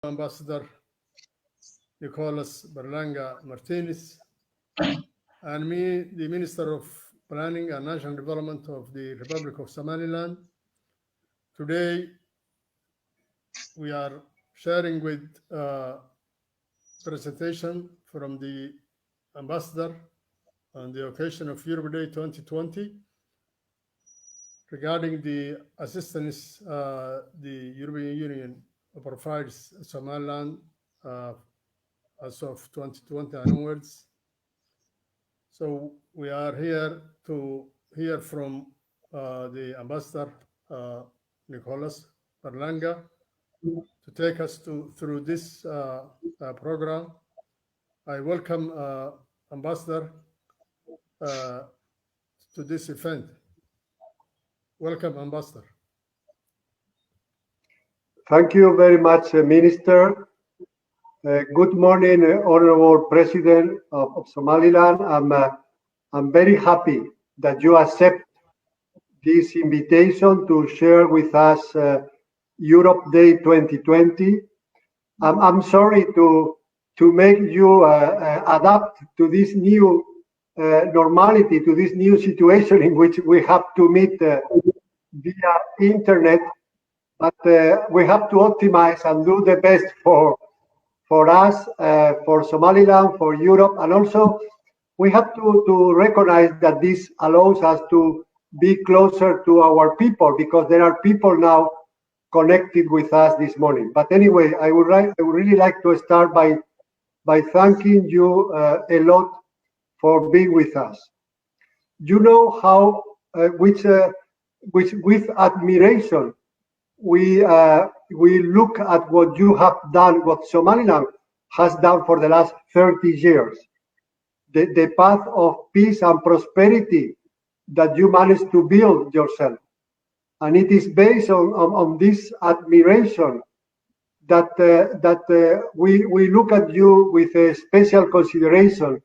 Ambassador Nicolas Berlanga Martinez, and me, the Minister of Planning and National Development of the Republic of Somaliland. Today, we are sharing with presentation from the Ambassador on the occasion of Europe Day 2020 regarding the assistance the European Union provides Somaliland as of 2020 and onwards. So we are here to hear from the Ambassador Nicolas Berlanga to take us through this program. I welcome Ambassador to this event. Welcome, Ambassador. Thank you very much, Minister. Good morning, Honorable President of Somaliland. I'm very happy that you accept this invitation to share with us Europe Day 2020. I'm sorry to make you adapt to this new normality, to this new situation in which we have to meet via internet, but we have to optimize and do the best for us, for Somaliland, for Europe, and also we have to recognize that this allows us to be closer to our people, because there are people now connected with us this morning. But anyway, I would really like to start by thanking you a lot for being with us. You know how with admiration we look at what you have done, what Somaliland has done for the last 30 years, the path of peace and prosperity that you managed to build yourself. And it is based on this admiration that we look at you with a special consideration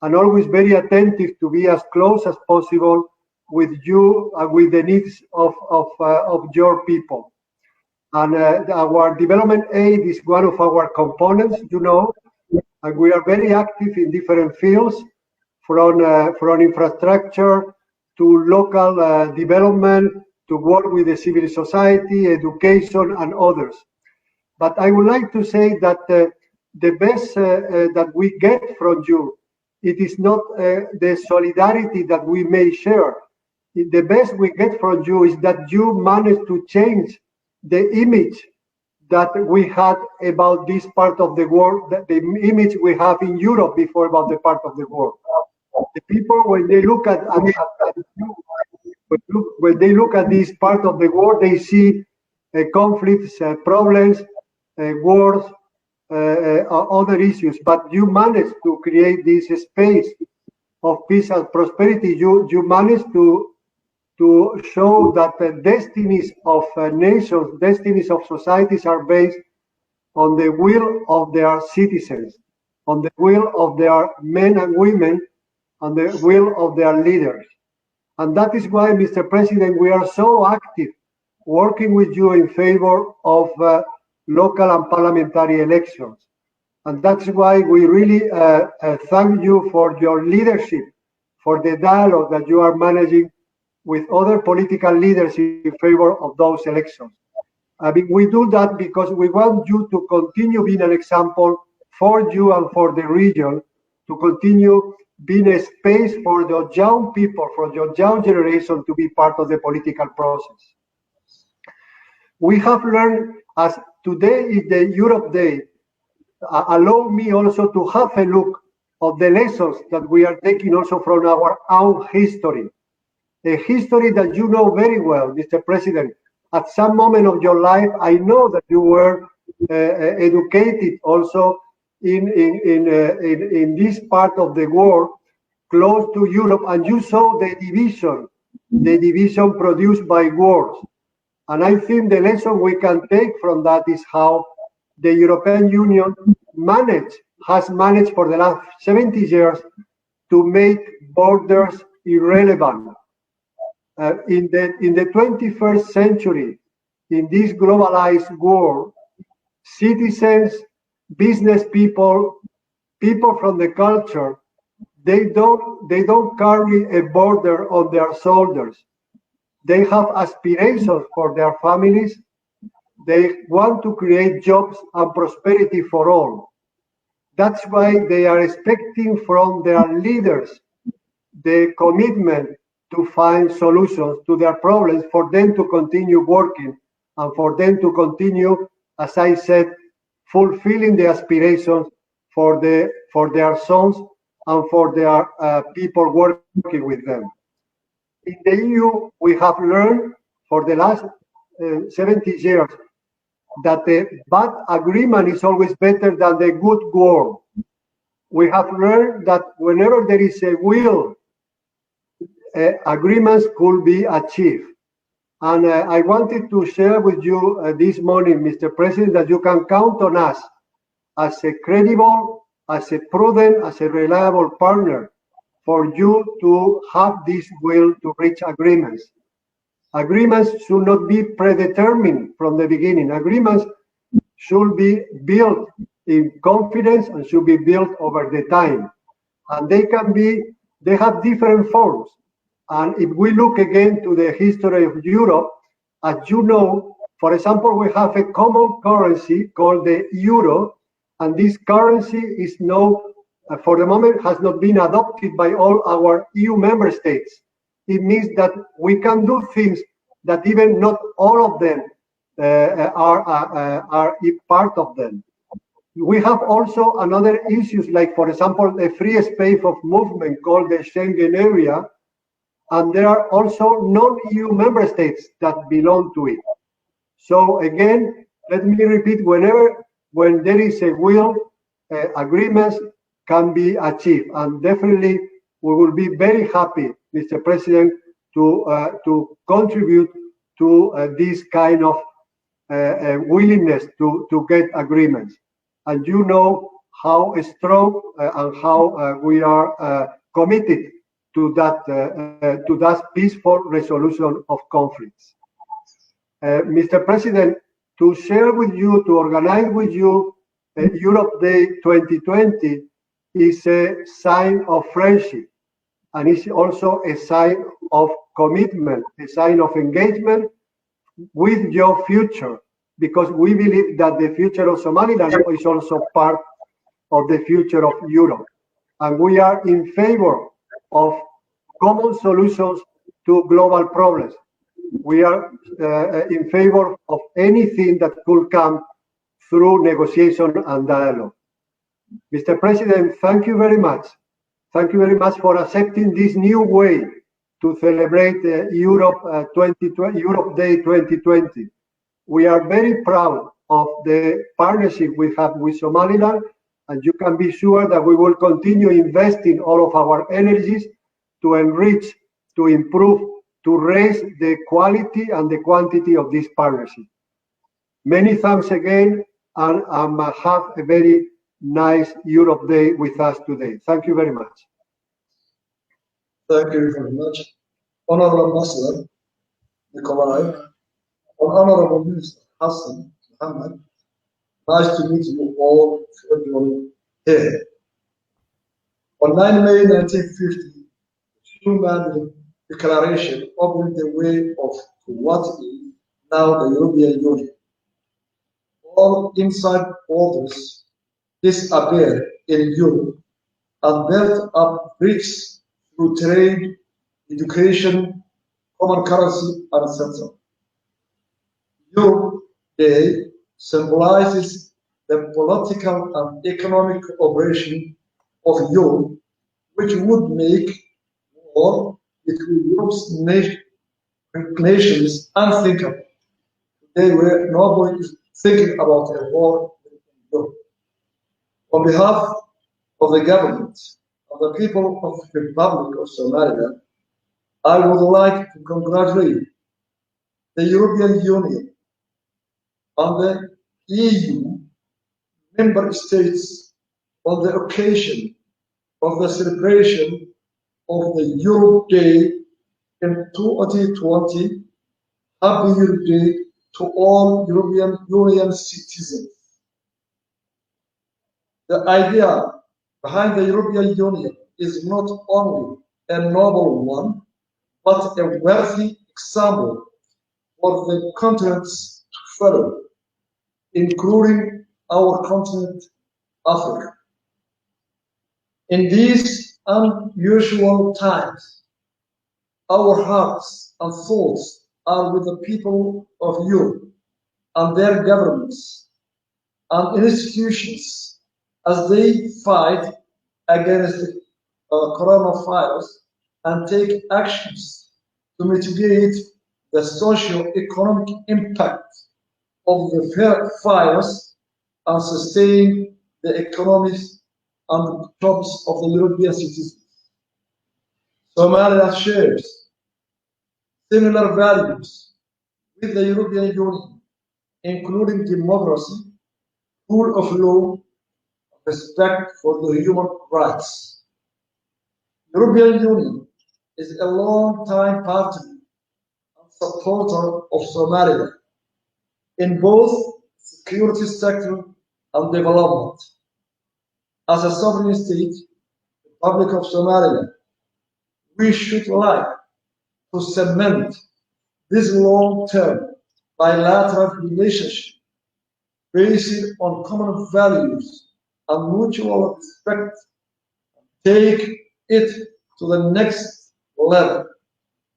and always very attentive to be as close as possible with you and with the needs of your people. And our development aid is one of our components, you know, and we are very active in different fields, from infrastructure to local development, to work with the civil society, education, and others. But I would like to say that the best that we get from you, it is not the solidarity that we may share. The best we get from you is that you managed to change the image that we had about this part of the world, the image we have in Europe before about the part of the world. The people, when they look at you, when they look at this part of the world, they see conflicts, problems, wars, other issues. But you managed to create this space of peace and prosperity. You managed to show that the destinies of nations, destinies of societies are based on the will of their citizens, on the will of their men and women, on the will of their leaders. And that is why, Mr. President, we are so active working with you in favor of local and parliamentary elections. And that's why we really thank you for your leadership, for the dialogue that you are managing with other political leaders in favor of those elections. I mean, we do that because we want you to continue being an example for you and for the region, to continue being a space for the young people, for your young generation to be part of the political process. We have learned, as today is the Europe Day, allow me also to have a look of the lessons that we are taking also from our own history. A history that you know very well, Mr. President. At some moment of your life, I know that you were educated also in this part of the world, close to Europe, and you saw the division produced by wars. And I think the lesson we can take from that is how the European Union has managed for the last 70 years to make borders irrelevant. In the 21st century, in this globalized world, citizens, business people, people from the culture, they don't carry a border on their shoulders. They have aspirations for their families. They want to create jobs and prosperity for all. That's why they are expecting from their leaders the commitment to find solutions to their problems, for them to continue working and for them to continue, as I said, fulfilling the aspirations for their sons and for their people working with them. In the EU, we have learned for the last 70 years that the bad agreement is always better than the good war. We have learned that whenever there is a will, agreements could be achieved. And I wanted to share with you this morning, Mr. President, that you can count on us as a credible, as a prudent, as a reliable partner for you to have this will to reach agreements. Agreements should not be predetermined from the beginning. Agreements should be built in confidence and should be built over the time. And they have different forms. And if we look again to the history of Europe, as you know, for example, we have a common currency called the euro, and this currency is now, for the moment, has not been adopted by all our EU member states. It means that we can do things that even not all of them are part of them. We have also another issues, like, for example, a free space of movement called the Schengen area, and there are also non-EU member states that belong to it. So again, let me repeat, when there is a will, agreements can be achieved. And definitely, we will be very happy, Mr. President, to contribute to this kind of willingness to get agreements. And you know how strong and how we are committed to that peaceful resolution of conflicts. Mr. President, to share with you, to organize with you Europe Day 2020 is a sign of friendship, and it's also a sign of commitment, a sign of engagement with your future, because we believe that the future of Somaliland is also part of the future of Europe. And we are in favor of common solutions to global problems. We are in favor of anything that could come through negotiation and dialogue. Mr. President, thank you very much. Thank you very much for accepting this new way to celebrate Europe Day 2020. We are very proud of the partnership we have with Somaliland, and you can be sure that we will continue investing all of our energies to enrich, to improve, to raise the quality and the quantity of this partnership. Many thanks again, and have a very nice Europe Day with us today. Thank you very much. Thank you very much. Honorable Ambassador Nikolai, and Honorable Minister Hassan Mohammed, nice to meet you all, everyone here. On 9 May 1950, Human Declaration opened the way of what is now the European Union. All inside borders disappeared in Europe and built up bridges through trade, education, common currency, and etc. Europe Day symbolizes the political and economic cooperation of Europe, which would make war between Europe's nations unthinkable. Today, where nobody is thinking about a war in Europe. On behalf of the government of the people of the Republic of Somaliland, I would like to congratulate the European Union and the EU member states on the occasion of the celebration of the Europe Day in 2020. Happy Europe Day to all European Union citizens. The idea behind the European Union is not only a noble one, but a worthy example for the continents to follow, including our continent, Africa. In these unusual times, our hearts and thoughts are with the people of Europe and their governments and institutions as they fight against the coronavirus and take actions to mitigate the socio-economic impact of the virus and sustain the economies and jobs of the European citizens. Somalia shares similar values with the European Union, including democracy, rule of law, respect for the human rights. The European Union is a long-time partner and supporter of Somalia in both security sector and development. As a sovereign state, the Republic of Somalia, we should like to cement this long-term bilateral relationship based on common values and mutual respect, take it to the next level,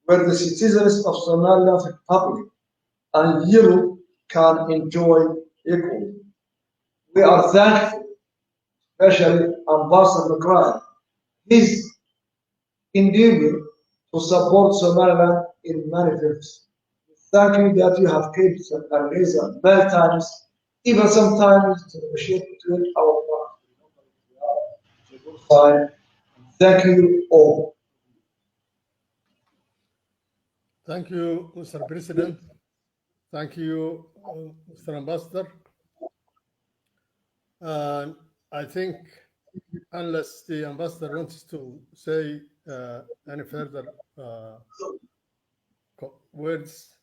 where the citizens of Somaliland Republic and Europe can enjoy equally. We are thankful, especially Ambassador McGrath, his endeavor to support Somaliland in many fields. Thank you that you have came to Hargeisa many times, even sometimes to negotiate between our partners. Thank you all. Thank you, Mr. President. Thank you, Mr. Ambassador. I think unless the ambassador wants to say any further words,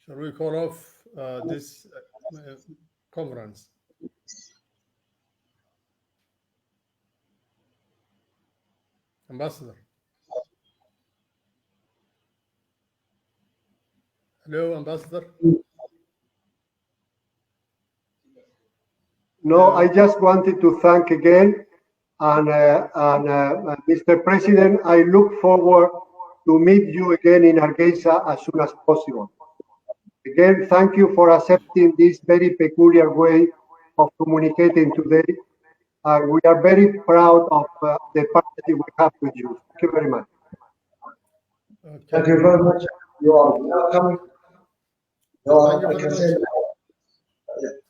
shall we call off this conference? Ambassador. Hello, Ambassador. No, I just wanted to thank again, and Mr. President, I look forward to meet you again in Hargeisa as soon as possible. Again, thank you for accepting this very peculiar way of communicating today. We are very proud of the partnership we have with you. Thank you very much. Okay. Thank you very much. You are welcome.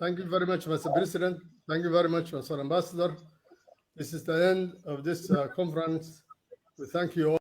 Thank you very much, Mr. President. Thank you very much, Mr. Ambassador. This is the end of this conference. We thank you all.